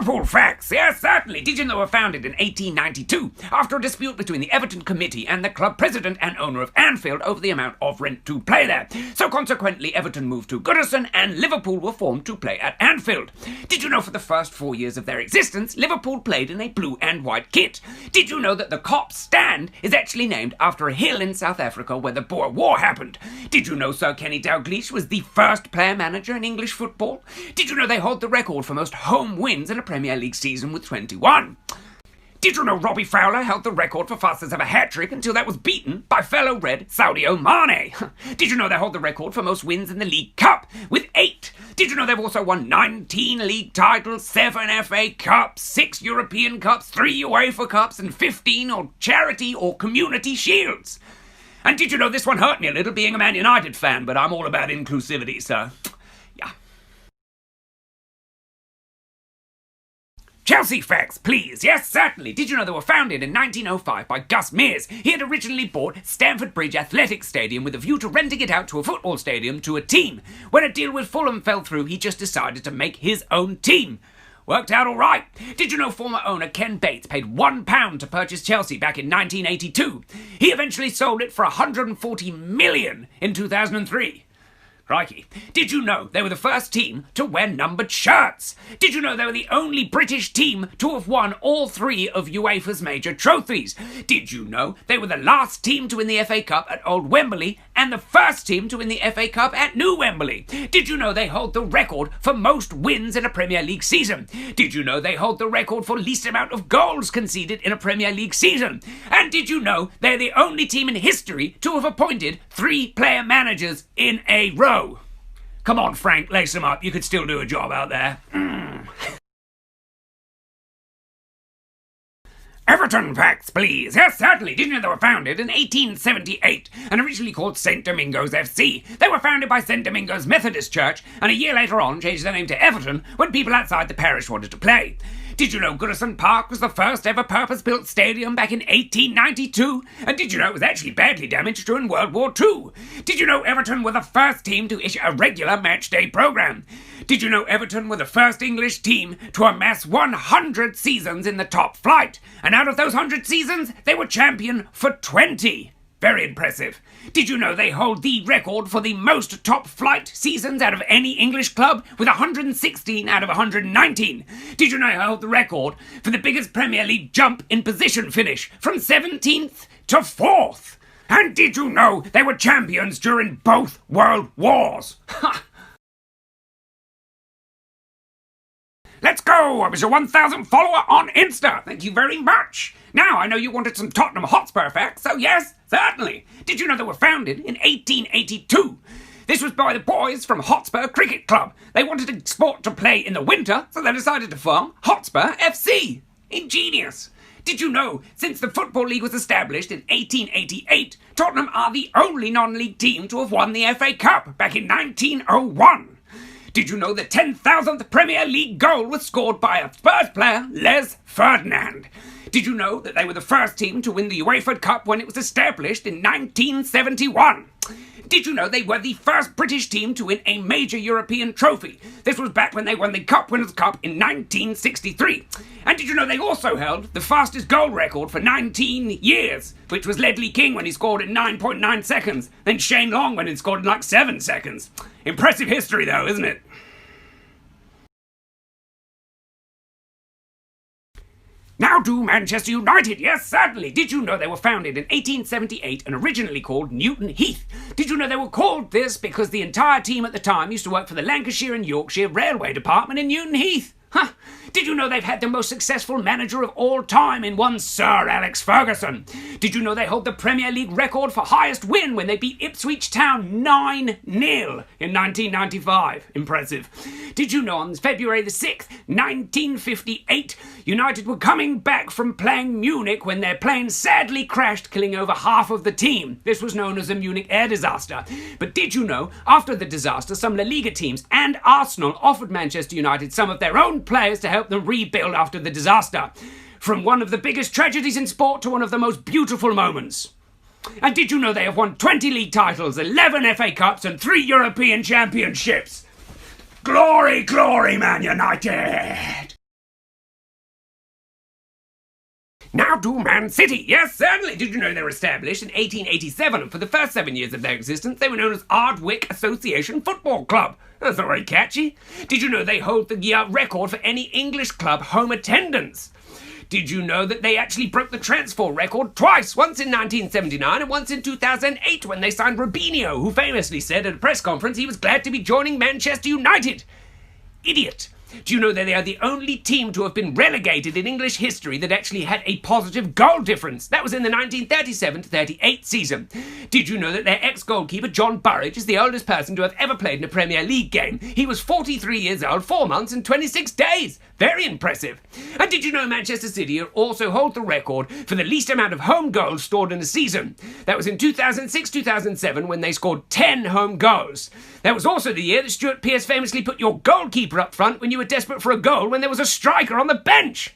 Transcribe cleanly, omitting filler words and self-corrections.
Liverpool facts, yes, certainly. Did you know they were founded in 1892 after a dispute between the Everton committee and the club president and owner of Anfield over the amount of rent to play there. So consequently, Everton moved to Goodison and Liverpool were formed to play at Anfield. Did you know for the first 4 years of their existence, Liverpool played in a blue and white kit? Did you know that the Kop stand is actually named after a hill in South Africa where the Boer War happened? Did you know Sir Kenny Dalglish was the first player manager in English football? Did you know they hold the record for most home wins in a Premier League season with 21? Did you know Robbie Fowler held the record for fastest ever hat-trick until that was beaten by fellow Red Sadio Mane? Did you know they hold the record for most wins in the League Cup with 8? Did you know they've also won 19 league titles, 7 FA Cups, 6 European Cups, 3 UEFA Cups, and 15 or charity or community shields? And did you know this one hurt me a little being a Man United fan, but I'm all about inclusivity, so yeah. Chelsea facts, please. Yes, certainly. Did you know they were founded in 1905 by Gus Mears? He had originally bought Stamford Bridge Athletic Stadium with a view to renting it out to a football stadium to a team. When a deal with Fulham fell through, he just decided to make his own team. Worked out all right. Did you know former owner Ken Bates paid £1 to purchase Chelsea back in 1982? He eventually sold it for £140 million in 2003. Crikey. Did you know they were the first team to wear numbered shirts? Did you know they were the only British team to have won all 3 of UEFA's major trophies? Did you know they were the last team to win the FA Cup at Old Wembley and the first team to win the FA Cup at New Wembley? Did you know they hold the record for most wins in a Premier League season? Did you know they hold the record for least amount of goals conceded in a Premier League season? And did you know they're the only team in history to have appointed 3-player managers in a row? Come on, Frank, lace them up. You could still do a job out there. Everton facts, please. Yes, certainly. Did you know they were founded in 1878 and originally called St. Domingo's FC? They were founded by St. Domingo's Methodist Church and a year later on changed their name to Everton when people outside the parish wanted to play. Did you know Goodison Park was the first ever purpose-built stadium back in 1892? And did you know it was actually badly damaged during World War II? Did you know Everton were the first team to issue a regular matchday programme? Did you know Everton were the first English team to amass 100 seasons in the top flight? And out of those 100 seasons, they were champion for 20. Very impressive. Did you know they hold the record for the most top-flight seasons out of any English club with 116 out of 119? Did you know they hold the record for the biggest Premier League jump in position finish from 17th to 4th? And did you know they were champions during both World Wars? Ha! Let's go! I was your 1,000th follower on Insta. Thank you very much. Now, I know you wanted some Tottenham Hotspur facts, so yes, certainly. Did you know they were founded in 1882? This was by the boys from Hotspur Cricket Club. They wanted a sport to play in the winter, so they decided to form Hotspur FC. Ingenious. Did you know, since the Football League was established in 1888, Tottenham are the only non-league team to have won the FA Cup back in 1901? Did you know the 10,000th Premier League goal was scored by a Spurs player, Les Ferdinand? Did you know that they were the first team to win the UEFA Cup when it was established in 1971? Did you know they were the first British team to win a major European trophy? This was back when they won the Cup Winners' Cup in 1963. And did you know they also held the fastest goal record for 19 years, which was Ledley King when he scored in 9.9 seconds, then Shane Long when he scored in like 7 seconds. Impressive history though, isn't it? Now to Manchester United, yes, certainly. Did you know they were founded in 1878 and originally called Newton Heath? Did you know they were called this because the entire team at the time used to work for the Lancashire and Yorkshire Railway Department in Newton Heath? Huh. Did you know they've had the most successful manager of all time in one Sir Alex Ferguson? Did you know they hold the Premier League record for highest win when they beat Ipswich Town 9-0 in 1995? Impressive. Did you know on February the 6th, 1958, United were coming back from playing Munich when their plane sadly crashed, killing over half of the team? This was known as the Munich air disaster. But did you know, after the disaster, some La Liga teams and Arsenal offered Manchester United some of their own players to help them rebuild after the disaster? From one of the biggest tragedies in sport to one of the most beautiful moments. And did you know they have won 20 league titles, 11 FA Cups and 3 European Championships? Glory, glory, Man United! Now to Man City. Yes, certainly. Did you know they were established in 1887, and for the first 7 years of their existence, they were known as Ardwick Association Football Club? That's not very catchy. Did you know they hold the record for any English club home attendance? Did you know that they actually broke the transfer record twice, once in 1979 and once in 2008 when they signed Robinho, who famously said at a press conference he was glad to be joining Manchester United? Idiot. Do you know that they are the only team to have been relegated in English history that actually had a positive goal difference? That was in the 1937-38 season. Did you know that their ex-goalkeeper John Burridge is the oldest person to have ever played in a Premier League game? He was 43 years old, 4 months and 26 days. Very impressive. And did you know Manchester City also hold the record for the least amount of home goals scored in a season? That was in 2006-2007 when they scored 10 home goals. That was also the year that Stuart Pearce famously put your goalkeeper up front when you were desperate for a goal when there was a striker on the bench.